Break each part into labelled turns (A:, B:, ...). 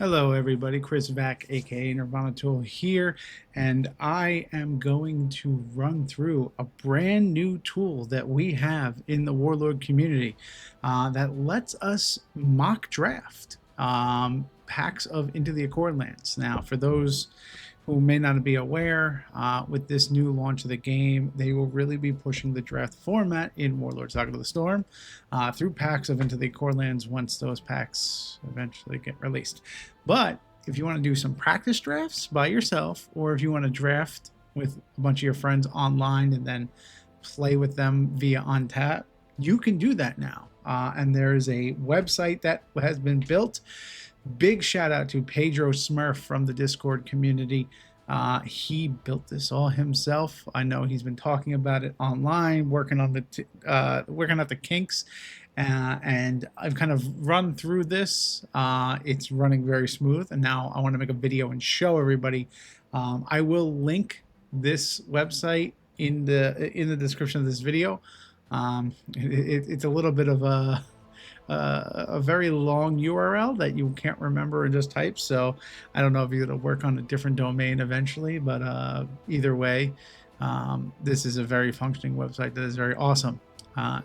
A: Hello, everybody. Chris Vac, aka Nirvana Tool here, and I am going to run through a brand new tool that we have in the Warlord community that lets us mock draft packs of Into the Accord Lands. Now, for those who may not be aware, with this new launch of the game, they will really be pushing the draft format in Warlord Saga of the Storm through packs of Into the Accord Lands once those packs eventually get released. But if you want to do some practice drafts by yourself, or if you want to draft with a bunch of your friends online and then play with them via OnTap, you can do that now. And there's a website that has been built. Big shout out to Pedrosmurf from the Discord community. He built this all himself. I know he's been talking about it online, working on working out the kinks, and I've kind of run through this. It's running very smooth, and now I want to make a video and show everybody. I will link this website in the description of this video. It's a little bit of a very long URL that you can't remember and just type. So I don't know if you're going to work on a different domain eventually, but either way, this is a very functioning website that is very awesome.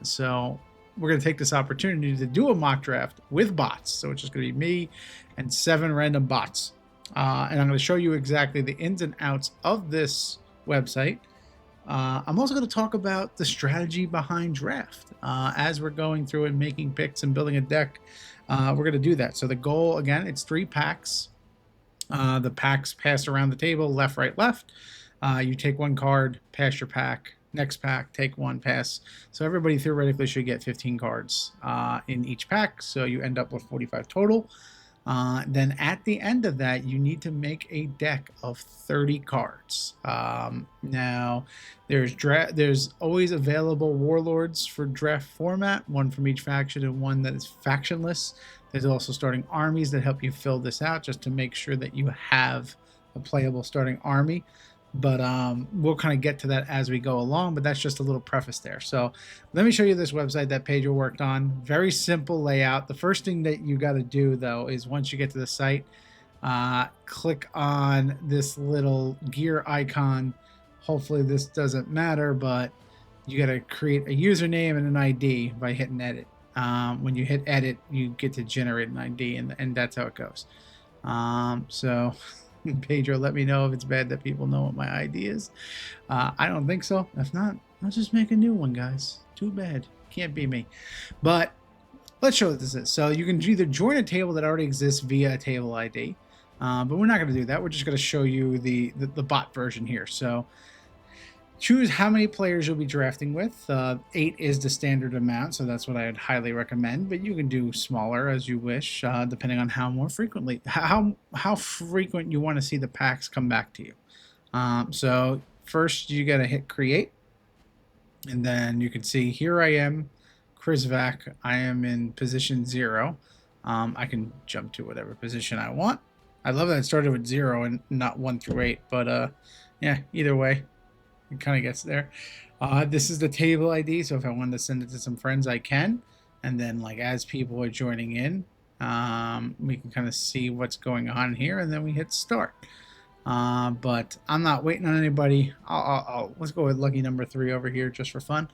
A: So we're going to take this opportunity to do a mock draft with bots. So it's just going to be me and 7 random bots. And I'm going to show you exactly the ins and outs of this website. I'm also going to talk about the strategy behind draft as we're going through and making picks and building a deck. We're going to do that. So the goal, again, it's 3 packs. The packs pass around the table, left, right, left. You take 1 card, pass your pack. Next pack, take 1, pass. So everybody theoretically should get 15 cards in each pack. So you end up with 45 total. Then at the end of that, you need to make a deck of 30 cards. Now, there's always available warlords for draft format, 1 from each faction and 1 that is factionless. There's also starting armies that help you fill this out just to make sure that you have a playable starting army. But we'll kind of get to that as we go along, but that's just a little preface there. So let me show you this website that Pedro worked on. Very simple layout. The first thing that you got to do, though, is once you get to the site, click on this little gear icon. Hopefully this doesn't matter, but you got to create a username and an ID by hitting edit. When you hit edit, you get to generate an ID, and that's how it goes. So Pedro, let me know if it's bad that people know what my ID is. I don't think so. If not, I'll just make a new one, guys. Too bad. Can't be me. But let's show what this is. So you can either join a table that already exists via a table ID, but we're not going to do that. We're just going to show you the bot version here. So choose how many players you'll be drafting with. 8 is the standard amount, so that's what I'd highly recommend. But you can do smaller as you wish, depending on how frequent you want to see the packs come back to you. So first, you got to hit create, and then you can see here I am, Chris Vac. I am in position 0. I can jump to whatever position I want. I love that it started with 0 and not 1 through 8. But yeah, either way. It kind of gets there. This is the table ID, so if I wanted to send it to some friends, I can. And then, like, as people are joining in, we can kind of see what's going on here, and then we hit start. But I'm not waiting on anybody. Let's go with lucky number 3 over here just for fun.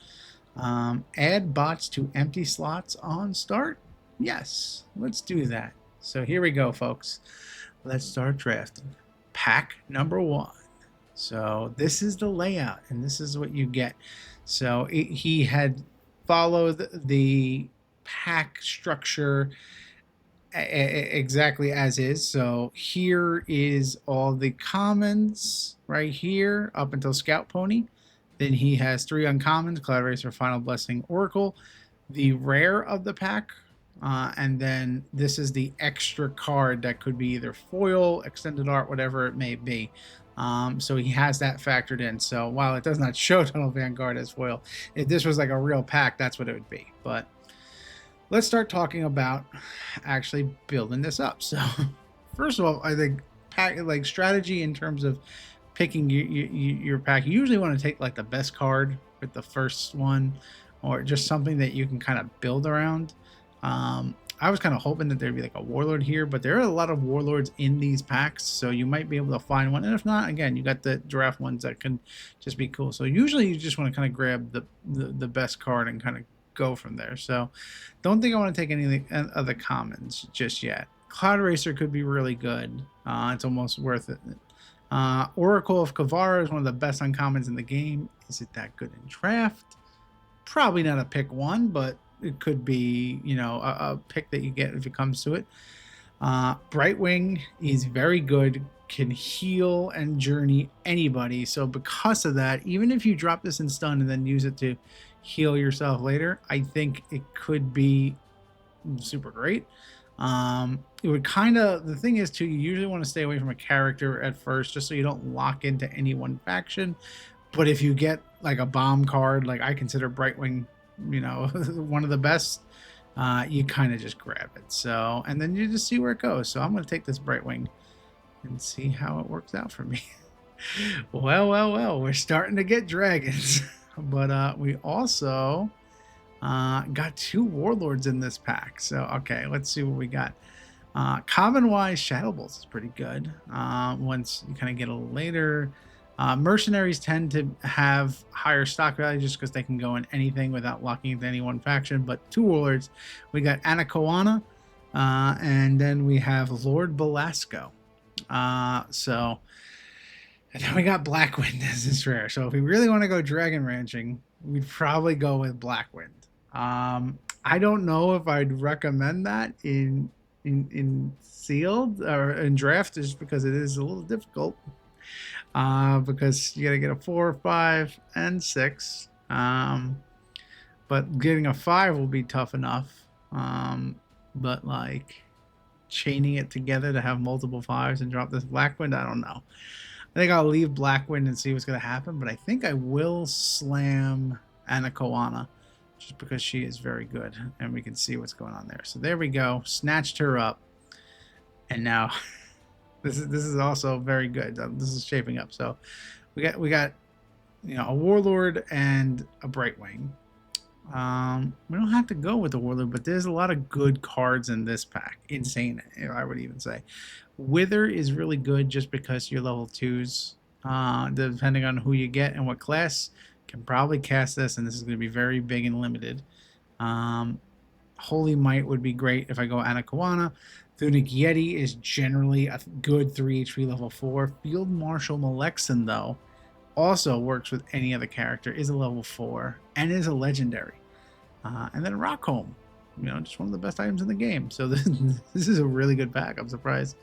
A: Add bots to empty slots on start. Yes, let's do that. So here we go, folks. Let's start drafting. Pack number 1. So this is the layout, and this is what you get. So he had followed the pack structure exactly as is. So here is all the commons right here up until Scout Pony. Then he has 3 uncommons: Cloud Racer, Final Blessing, Oracle. The rare of the pack. And then this is the extra card that could be either foil, extended art, whatever it may be. So he has that factored in. So while it does not show Tunnel Vanguard as foil, if this was like a real pack, that's what it would be. But let's start talking about actually building this up. So first of all, I think like strategy in terms of picking your pack, you usually want to take like the best card with the first one, or just something that you can kind of build around. I was kind of hoping that there'd be like a Warlord here, but there are a lot of Warlords in these packs, so you might be able to find one. And if not, again, you got the giraffe ones that can just be cool. So usually you just want to kind of grab the best card and kind of go from there. So don't think I want to take any of the commons just yet. Cloud Racer could be really good. It's almost worth it. Oracle of Kavara is one of the best uncommons in the game. Is it that good in draft? Probably not a pick one, but it could be, you know, a pick that you get if it comes to it. Brightwing is very good, can heal and journey anybody. So because of that, even if you drop this in stun and then use it to heal yourself later, I think it could be super great. It would kind of, the thing is too, you usually want to stay away from a character at first just so you don't lock into any one faction. But if you get like a bomb card, like I consider Brightwing, you know, one of the best, you kind of just grab it. So, and then you just see where it goes. So I'm going to take this Brightwing and see how it works out for me. Well, we're starting to get dragons. But we also got 2 Warlords in this pack. So, okay, let's see what we got. Common-wise, Shadow Bolts is pretty good. Once you kind of get a little later. Mercenaries tend to have higher stock value just because they can go in anything without locking into any one faction. But 2 Warlords, we got Anakoana, and then we have Lord Belasco. So, and then we got Blackwind as this rare. So if we really want to go dragon ranching, we'd probably go with Blackwind. I don't know if I'd recommend that in sealed or in draft, just because it is a little difficult. Because you gotta get a 4, 5, and 6. But getting a 5 will be tough enough. But like chaining it together to have multiple 5s and drop this Blackwind, I don't know. I think I'll leave Blackwind and see what's gonna happen. But I think I will slam Anakoana just because she is very good and we can see what's going on there. So there we go. Snatched her up, and now. This is also very good. This is shaping up. So we got you know, a Warlord and a Brightwing. We don't have to go with the Warlord, but there's a lot of good cards in this pack. Insane, I would even say. Wither is really good just because you're level 2s. Depending on who you get and what class, can probably cast this, and this is going to be very big and limited. Holy Might would be great if I go Anakoana. Thunic Yeti is generally a good 3 HP level 4. Field Marshal Malexin, though, also works with any other character, is a level 4, and is a legendary. And then Rockholm, you know, just one of the best items in the game. So this is a really good pack. I'm surprised.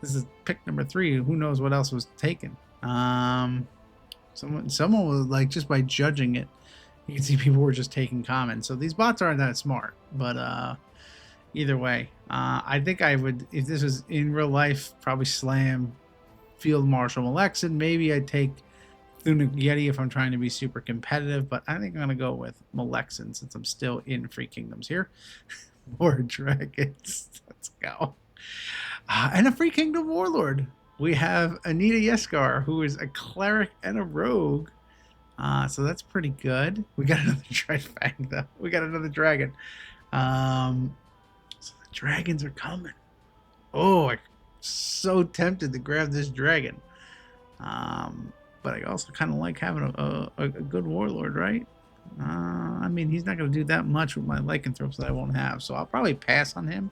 A: This is pick number 3. Who knows what else was taken? Someone was like, just by judging it, you can see people were just taking comments. So these bots aren't that smart, but either way, I think I would, if this was in real life, probably slam Field Marshal Malexin. Maybe I'd take Thunic Yeti if I'm trying to be super competitive, but I think I'm going to go with Malexin since I'm still in Free Kingdoms here. More dragons. Let's go. And a Free Kingdom Warlord. We have Anita Yeskar, who is a cleric and a rogue. So that's pretty good. We got another Dreadfang, though. We got another dragon. So the dragons are coming. Oh, I'm so tempted to grab this dragon. But I also kind of like having a good warlord, right? I mean, he's not going to do that much with my lycanthropes that I won't have, so I'll probably pass on him.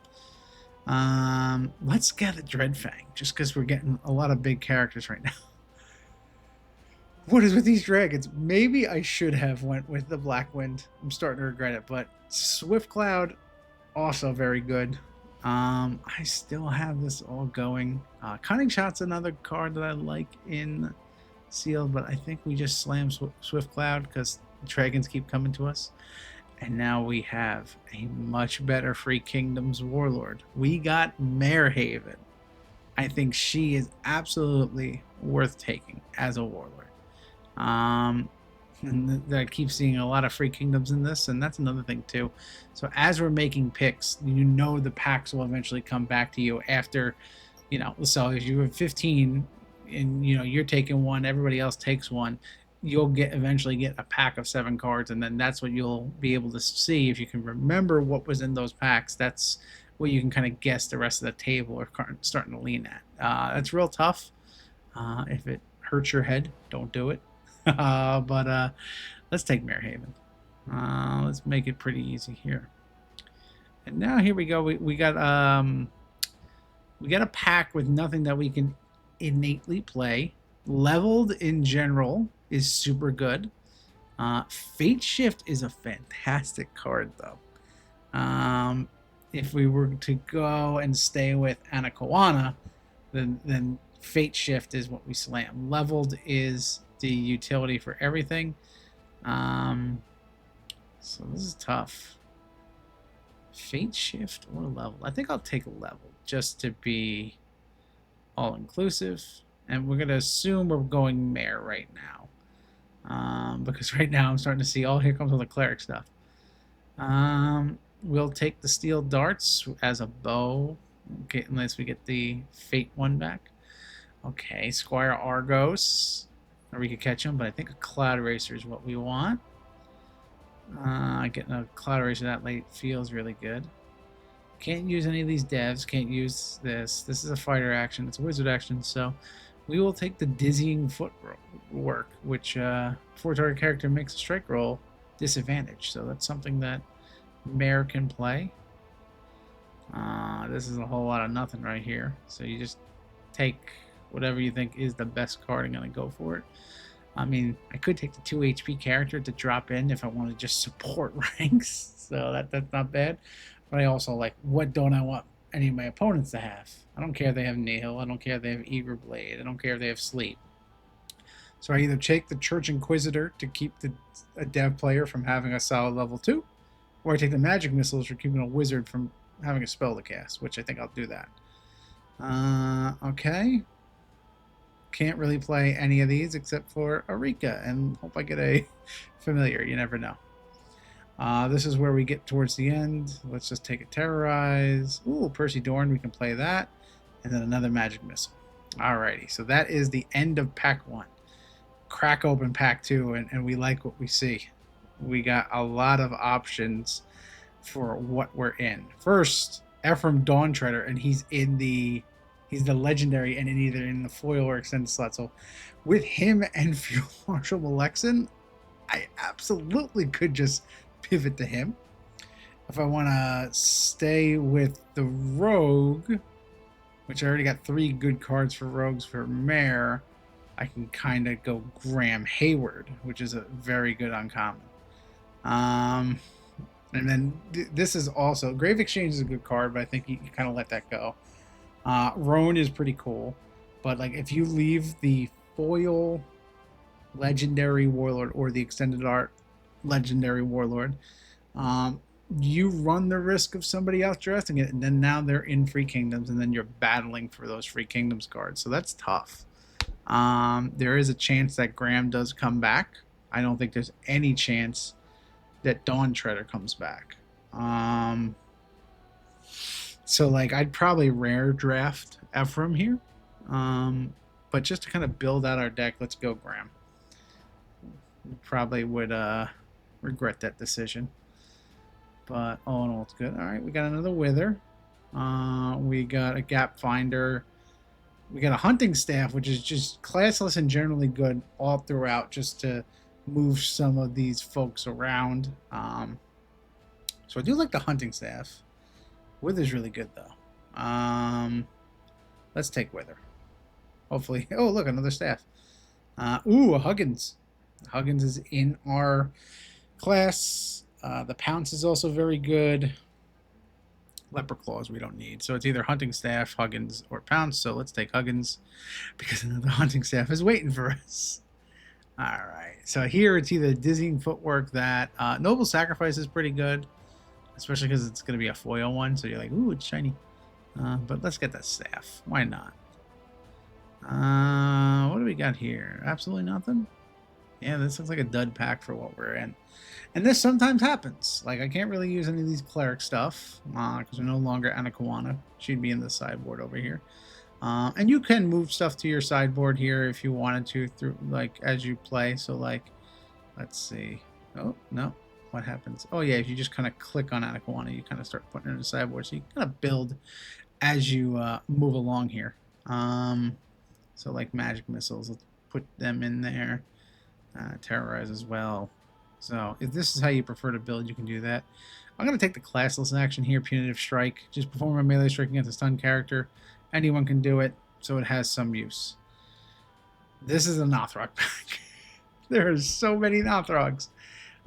A: Let's get a Dreadfang, just because we're getting a lot of big characters right now. What is with these dragons? Maybe I should have went with the Blackwind. I'm starting to regret it, but Swift Cloud, also very good. I still have this all going. Cunning Shot's another card that I like in sealed, but I think we just slam Swift Cloud because dragons keep coming to us. And now we have a much better Free Kingdoms Warlord. We got Marehaven. I think she is absolutely worth taking as a Warlord. And I keep seeing a lot of Free Kingdoms in this, and that's another thing too. So as we're making picks, you know the packs will eventually come back to you after, you know, so if you have 15 and, you know, you're taking one, everybody else takes one, you'll eventually get a pack of 7 cards, and then that's what you'll be able to see if you can remember what was in those packs. That's what you can kind of guess the rest of the table are starting to lean at. That's real tough. If it hurts your head, don't do it. But let's take Marehaven. Let's make it pretty easy here. And now here we go. We got a pack with nothing that we can innately play. Leveled in general is super good. Fate Shift is a fantastic card though. If we were to go and stay with Anakoana, then Fate Shift is what we slam. Leveled is the utility for everything. So this is tough. Fate Shift or level? I think I'll take level just to be all inclusive. And we're gonna assume we're going Mare right now. Because right now I'm starting to see, oh, here comes all the cleric stuff. We'll take the steel darts as a bow, okay, unless we get the fate one back. Okay, Squire Argos, or we could catch him, but I think a Cloud Racer is what we want. Getting a Cloud Racer that late feels really good. Can't use any of these devs, can't use this. This is a fighter action, it's a wizard action, so we will take the Dizzying Footwork, which before target character makes a strike roll, disadvantage. So that's something that Mare can play. This is a whole lot of nothing right here. So you just take whatever you think is the best card and gonna go for it. I mean, I could take the 2 HP character to drop in if I want to just support ranks. So that's not bad. But I also like, what don't I want any of my opponents to have? I don't care if they have Nihil. I don't care if they have Eager Blade. I don't care if they have Sleep. So I either take the Church Inquisitor to keep a dev player from having a solid level 2, or I take the Magic Missiles for keeping a wizard from having a spell to cast, which I think I'll do that. Okay. Can't really play any of these except for Arika, and hope I get a familiar. You never know. This is where we get towards the end. Let's just take a Terrorize. Ooh, Percy Dorn, we can play that. And then another Magic Missile. Alrighty, so that is the end of Pack 1. Crack open Pack 2, and we like what we see. We got a lot of options for what we're in. First, Ephraim Dawntreader, and he's the legendary and either in the foil or extended slot. So with him and Field Marshal Malexin, I absolutely could just pivot to him. If I want to stay with the Rogue, which I already got 3 good cards for Rogues for Mare, I can kind of go Graham Hayward, which is a very good uncommon. And then this is also, Grave Exchange is a good card, but I think you kind of let that go. Roan is pretty cool, but like if you leave the foil legendary warlord or the extended art legendary warlord, you run the risk of somebody else dressing it, and then now they're in free kingdoms, and then you're battling for those free kingdoms cards. So that's tough. There is a chance that Graham does come back. I don't think there's any chance that Dawntreader comes back. So like I'd probably rare draft Ephraim here. But just to kind of build out our deck, let's go Graham. We probably would regret that decision. But all in all, it's good. Alright, we got another Wither. We got a Gap Finder. We got a Hunting Staff, which is just classless and generally good all throughout, just to move some of these folks around. So I do like the Hunting Staff. Wither's really good though. Let's take Wither. Hopefully. Oh, look, another staff. Ooh, a Huggins. Huggins is in our class. The Pounce is also very good. Leper Claws we don't need. So it's either Hunting Staff, Huggins, or Pounce. So let's take Huggins because another Hunting Staff is waiting for us. Alright. So here it's either Dizzying Footwork that Noble Sacrifice is pretty good. Especially because it's going to be a foil one. So you're like, ooh, it's shiny. But let's get that staff. Why not? What do we got here? Absolutely nothing? Yeah, this looks like a dud pack for what we're in. And this sometimes happens. Like, I can't really use any of these cleric stuff. Because we're no longer Anakoana. She'd be in the sideboard over here. And you can move stuff to your sideboard here if you wanted to, through like as you play. So, like, let's see. Oh, no. what happens? Oh yeah, if you just kind of click on Anaquana, you kind of start putting it in the sideboard. So you kind of build as you move along here. So like magic missiles, let's put them in there. Terrorize as well. So if this is how you prefer to build, you can do that. I'm going to take the classless action here, Punitive Strike. Just perform a melee strike against a stunned character. Anyone can do it, so it has some use. This is a Nothrog pack. There are so many Nothrogs.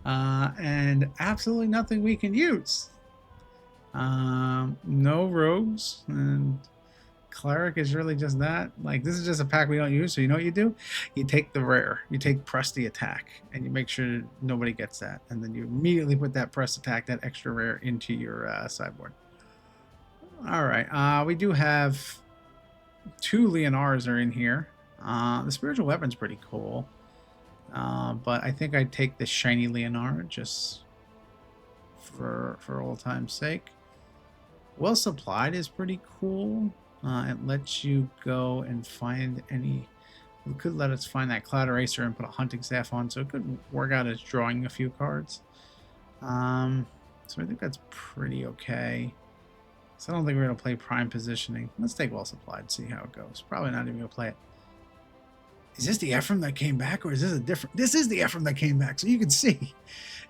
A: And absolutely nothing we can use. No rogues, and cleric is really just that. Like, this is just a pack we don't use, so you know what you do? You take the rare, you take press the attack, and you make sure nobody gets that, and then you immediately put that press attack, that extra rare, into your sideboard. All right, we do have 2 Leonars are in here. The spiritual weapon's pretty cool, but I think I'd take the shiny Leonar just for old time's sake. Well supplied is pretty cool. It lets you go and find any. It could let us find that Cloud Eraser and put a hunting staff on, so it could work out as drawing a few cards. So I think that's pretty okay. So I don't think we're gonna play prime positioning. Let's take well supplied, see how it goes. Probably not even gonna play it. Is this the Ephraim that came back, or is this a different? This is the Ephraim that came back, so you can see.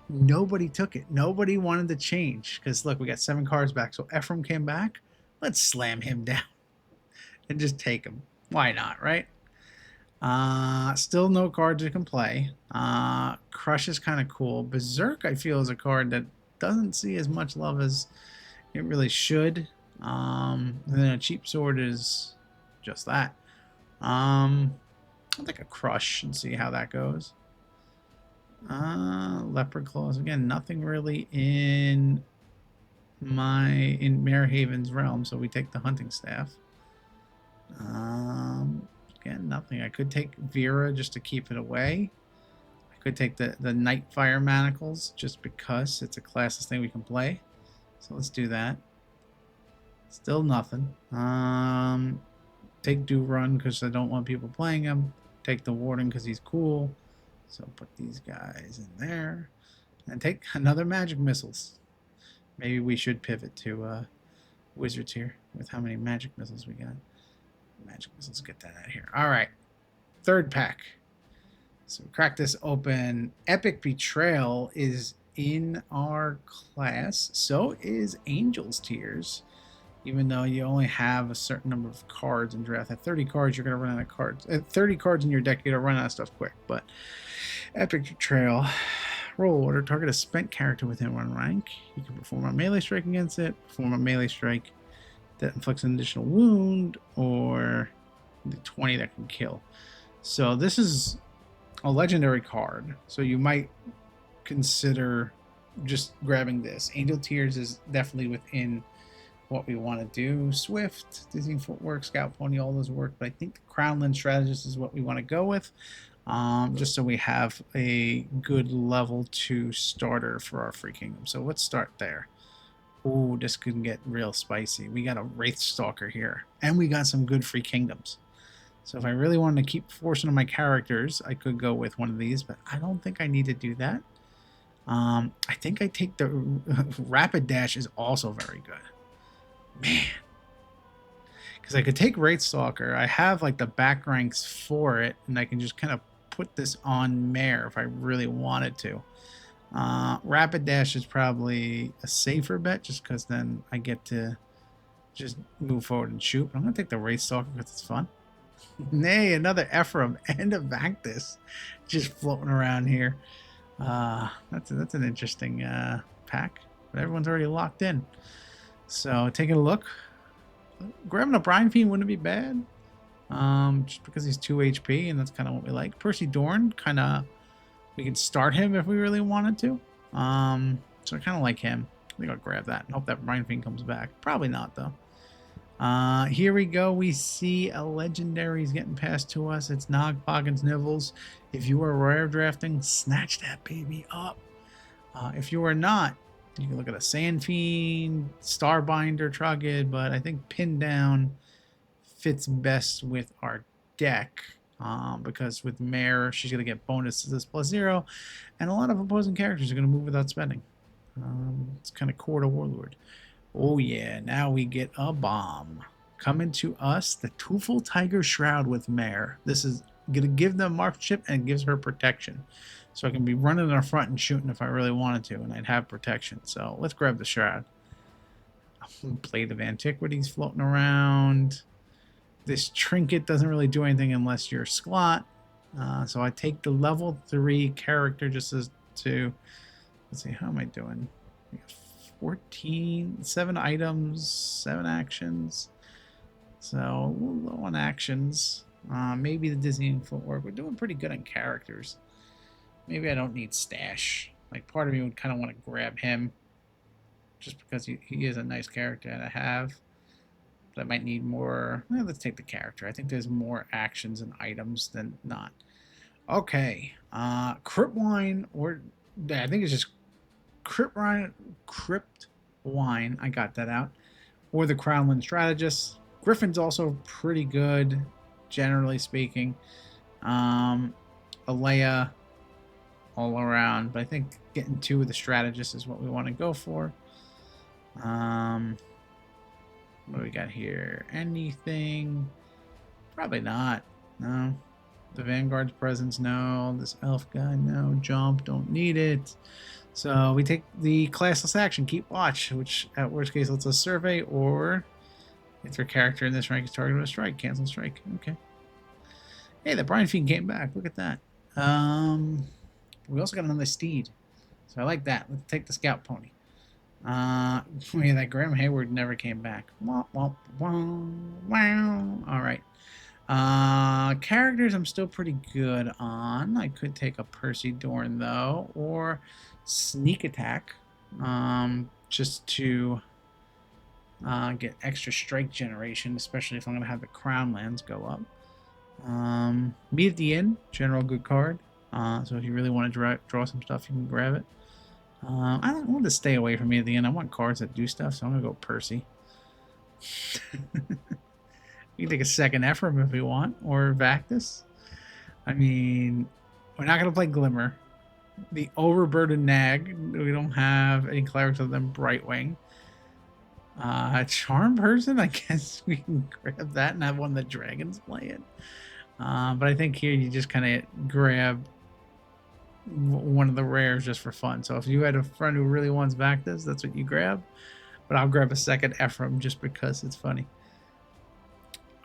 A: Nobody took it. Nobody wanted to change because look, we got 7 cards back. So Ephraim came back. Let's slam him down and just take him. Why not, right? Still no cards you can play. Crush is kind of cool. Berserk, I feel, is a card that doesn't see as much love as it really should. And then a cheap sword is just that. I'll take a crush and see how that goes. Leopard claws again. Nothing really in Marehaven's realm, so we take the hunting staff. Again, nothing. I could take Vera just to keep it away. I could take the Nightfire Manacles just because it's a classless thing we can play. So let's do that. Still nothing. Take Do Run because I don't want people playing him. Take the Warden because he's cool. So put these guys in there. And take another magic missiles. Maybe we should pivot to wizards here with how many magic missiles we got. Magic missiles, get that out of here. All right. 3rd pack. So crack this open. Epic Betrayal is in our class. So is Angel's Tears. Even though you only have a certain number of cards in draft. At 30 cards, you're going to run out of cards. At 30 cards in your deck, you're going to run out of stuff quick. But Epic Betrayal. Roll order. Target a spent character within 1 rank. You can perform a melee strike against it. Perform a melee strike that inflicts an additional wound. Or the 20 that can kill. So this is a legendary card. So you might consider just grabbing this. Angel Tears is definitely within what we want to do. Swift, Dizzying Footwork, Scout Pony, all those work, but I think the Crownland Strategist is what we want to go with, just so we have a good level 2 starter for our free kingdom. So let's start there. Ooh, this could get real spicy. We got a Wraith Stalker here, and we got some good free kingdoms. So if I really wanted to keep forcing on my characters, I could go with one of these, but I don't think I need to do that. I think I take the Rapid Dash is also very good. Man, because I could take Wraith Stalker. I have like the back ranks for it, and I can just kind of put this on Mare if I really wanted to. Rapid Dash is probably a safer bet, just because then I get to just move forward and shoot. But I'm gonna take the Wraith Stalker because it's fun. Nay, another Ephraim and a Vactus just floating around here. That's an interesting pack, but everyone's already locked in. So taking a look, grabbing a Brine Fiend wouldn't be bad, just because he's 2 HP, and that's kind of what we like. Percy Dorn, kind of, we could start him if we really wanted to. So I kind of like him. I think I'll grab that and hope that Brine Fiend comes back. Probably not though. Here we go. We see a legendary's getting passed to us. It's Nog, Poggins, Nibbles. If you are rare drafting, snatch that baby up. If you are not, you can look at a Sand Fiend, Starbinder, Trogid, but I think Pin Down fits best with our deck. because with Mare, she's going to get bonus to this +0, and a lot of opposing characters are going to move without spending. It's kind of core to Warlord. Oh yeah, now we get a bomb. Coming to us, the Tufel Tiger Shroud with Mare. This is going to give them marksmanship and gives her protection. So I can be running in our front and shooting if I really wanted to, and I'd have protection. So let's grab the Shroud. Blade of Antiquities floating around. This trinket doesn't really do anything unless you're Sklot. So I take the level 3 character just as to... Let's see, how am I doing? 14, 7 items, 7 actions. So a little low on actions. Maybe the dizzying footwork. We're doing pretty good on characters. Maybe I don't need stash. Like, part of me would kind of want to grab him just because he is a nice character to have. But I might need more. Well, let's take the character. I think there's more actions and items than not. Okay. Crypt Wine, or I think it's just Crypt Wine. I got that out. Or the Crownland Strategist. Griffin's also pretty good, generally speaking. Alea all around, but I think getting 2 of the Strategist is what we want to go for. What do we got here? Anything? Probably not. No. The Vanguard's presence, no. This elf guy, no. Jump, don't need it. So we take the classless action, Keep Watch, which at worst case lets us survey, or if your character in this rank is targeted with a strike, cancel strike. Okay. Hey, the Brian Fiend came back. Look at that. We also got another steed. So I like that. Let's take the scout pony. Yeah, that Graham Hayward never came back. Wah, wah, wah, wow. All right. Characters I'm still pretty good on. I could take a Percy Dorn, though, or Sneak Attack, just to get extra strike generation, especially if I'm going to have the Crown lands go up. Meet at the Inn, general good card. So if you really want to draw some stuff, you can grab it. I don't want to stay away from me at the end. I want cards that do stuff, so I'm going to go Percy. You can take a second Ephraim if we want, or Vactus. I mean, we're not going to play Glimmer. The Overburdened Nag, we don't have any clerics other than Brightwing. Charm Person, I guess we can grab that and have one of the dragons play it. But I think here you just kind of grab one of the rares just for fun. So if you had a friend who really wants Vactus, that's what you grab. But I'll grab a second Ephraim just because it's funny.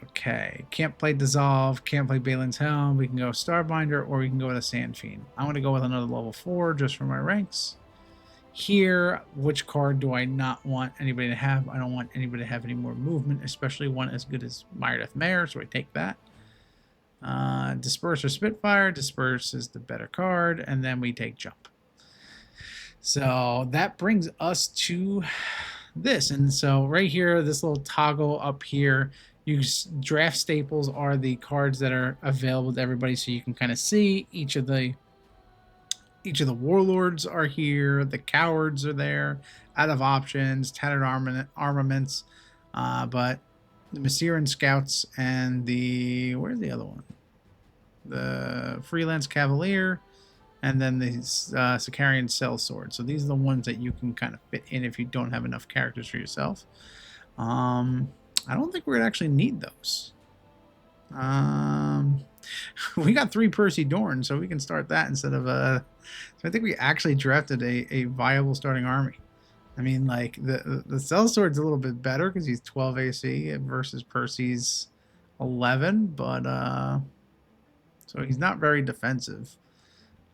A: Okay, can't play Dissolve, can't play Balin's Helm. We can go Starbinder, or we can go with a Sand Fiend. I'm going to go with another level 4 just for my ranks. Here, which card do I not want anybody to have? I don't want anybody to have any more movement, especially one as good as Myrdeth Mare, so I take that. Disperse or Spitfire. Disperse is the better card, and then we take Jump. So that brings us to this. And so right here, this little toggle up here, draft staples are the cards that are available to everybody, so you can kind of see each of the warlords are here, the cowards are there, out of options, tattered armaments, but the Masiran Scouts and the, where's the other one? The Freelance Cavalier, and then the Sicarian Sellsword. So these are the ones that you can kind of fit in if you don't have enough characters for yourself. I don't think we're going to actually need those. We got 3 Percy Dorn, so we can start that instead of a... So I think we actually drafted a viable starting army. I mean, like, the Sellsword's a little bit better because he's 12 AC versus Percy's 11, but so he's not very defensive.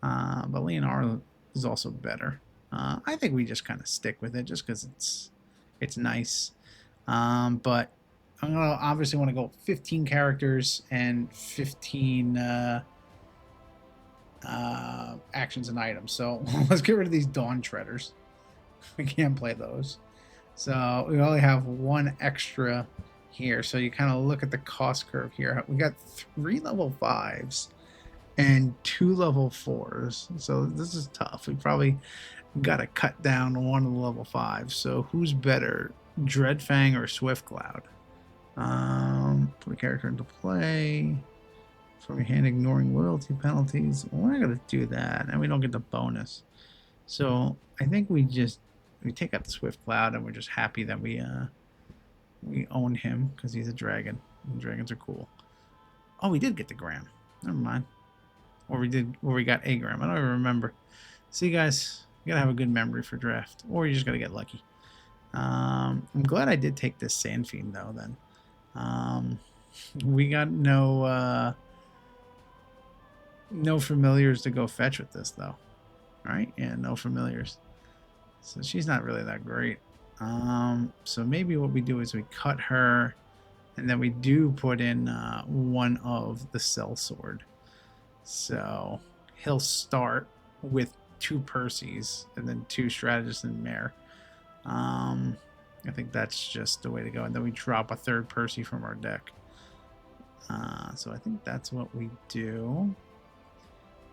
A: But Leonardo is also better. I think we just kind of stick with it just because it's nice. But I'm gonna obviously want to go 15 characters and 15 actions and items. So let's get rid of these Dawn Treaders. We can't play those. So we only have 1 extra here. So you kind of look at the cost curve here. We got 3 level 5s and 2 level 4s. So this is tough. We probably got to cut down one of the level 5s. So who's better, Dreadfang or Swiftcloud? Put a character into play. from your hand ignoring loyalty penalties. We're not going to do that, and we don't get the bonus. So I think we take out the Swift Cloud, and we're just happy that we own him because he's a dragon. And dragons are cool. Oh, we did get the Gram. Never mind. Or we got a Gram. I don't even remember. See, guys, you gotta have a good memory for draft, or you just gotta get lucky. I'm glad I did take this Sand Fiend though. Then we got no familiars to go fetch with this though, right? Yeah, no familiars. So she's not really that great. So maybe what we do is we cut her, and then we do put in one of the Sellsword. So he'll start with 2 Percys and then 2 Strategists and Mare. I think that's just the way to go. And then we drop a 3rd Percy from our deck. So I think that's what we do.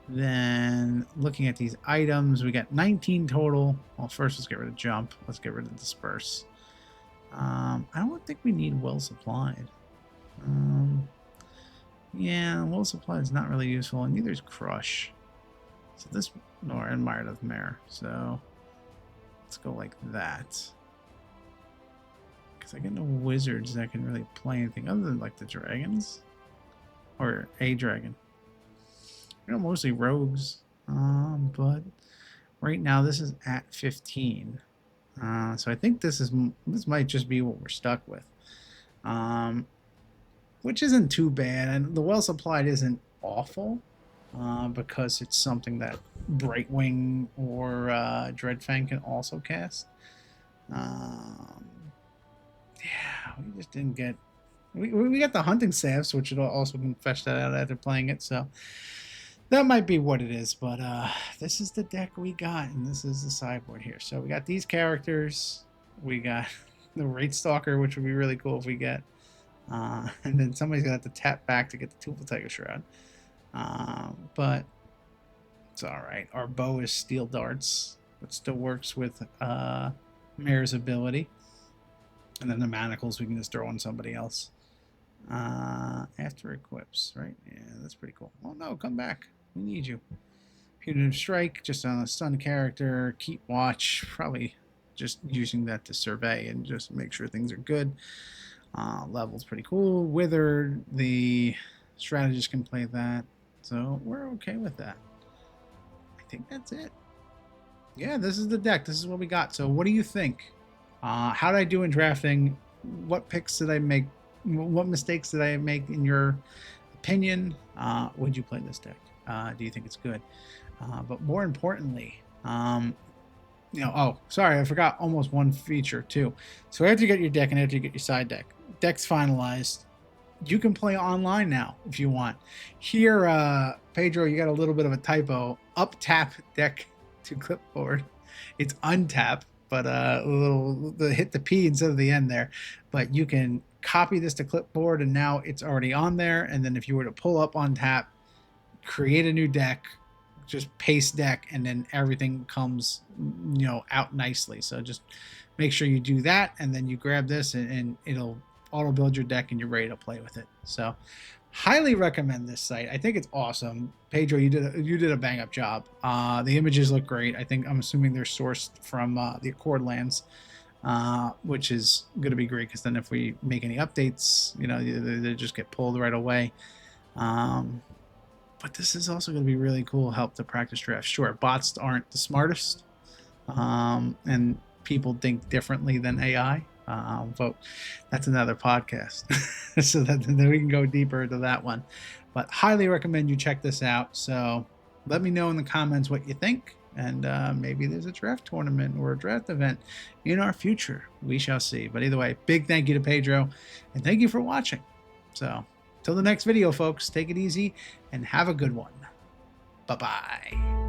A: Then looking at these items, we got 19 total. Well, first let's get rid of Jump. Let's get rid of Disperse. I don't think we need Well Supplied. Yeah, Well Supplied is not really useful, and neither is Crush. So this, nor Admired of Mare. So let's go like that. Because I get no wizards that can really play anything other than like the dragons. Or a dragon. You know, mostly rogues. But right now this is at 15. So I think this might just be what we're stuck with. Which isn't too bad, and the Well Supplied isn't awful, because it's something that Brightwing or Dreadfang can also cast. Yeah, we just didn't get... We got the Hunting Staffs, which also can fetch that out after playing it, so that might be what it is, but this is the deck we got, and this is the sideboard here. So we got these characters, we got the Wraith Stalker, which would be really cool if we get, and then somebody's gonna have to tap back to get the Tufel Tiger Shroud, but it's all right. Our bow is Steel Darts, but still works with Mare's ability, and then the Manacles we can just throw on somebody else. After equips, right? Yeah, that's pretty cool. Oh no, come back. We need you. Punitive Strike, just on a stun character. Keep Watch, probably just using that to survey and just make sure things are good. Level's pretty cool. Withered, the strategist can play that. So we're okay with that. I think that's it. Yeah, this is the deck. This is what we got. So what do you think? How did I do in drafting? What picks did I make? What mistakes did I make in your opinion? Would you play this deck? Do you think it's good? But more importantly, oh, sorry, I forgot almost one feature too. So after you get your deck and after you get your side deck, deck's finalized. You can play online now if you want. Here, Pedro, you got a little bit of a typo. Up tap deck to clipboard. It's untap, but hit the P instead of the N there. But you can copy this to clipboard, and now it's already on there. And then if you were to pull up on tap, create a new deck, just paste deck, and then everything comes out nicely. So just make sure you do that, and then you grab this and it'll auto build your deck and you're ready to play with it. So highly recommend this site. I think it's awesome. Pedro, you did a bang up job. The images look great. I'm assuming they're sourced from the Accord lands, which is going to be great, because then if we make any updates, they just get pulled right away. But this is also going to be really cool. Help to practice draft. Sure, bots aren't the smartest, and people think differently than AI. But that's another podcast, so that then we can go deeper into that one. But highly recommend you check this out. So let me know in the comments what you think, and maybe there's a draft tournament or a draft event in our future. We shall see. But either way, big thank you to Pedro, and thank you for watching. So till the next video, folks, take it easy and have a good one. Bye-bye.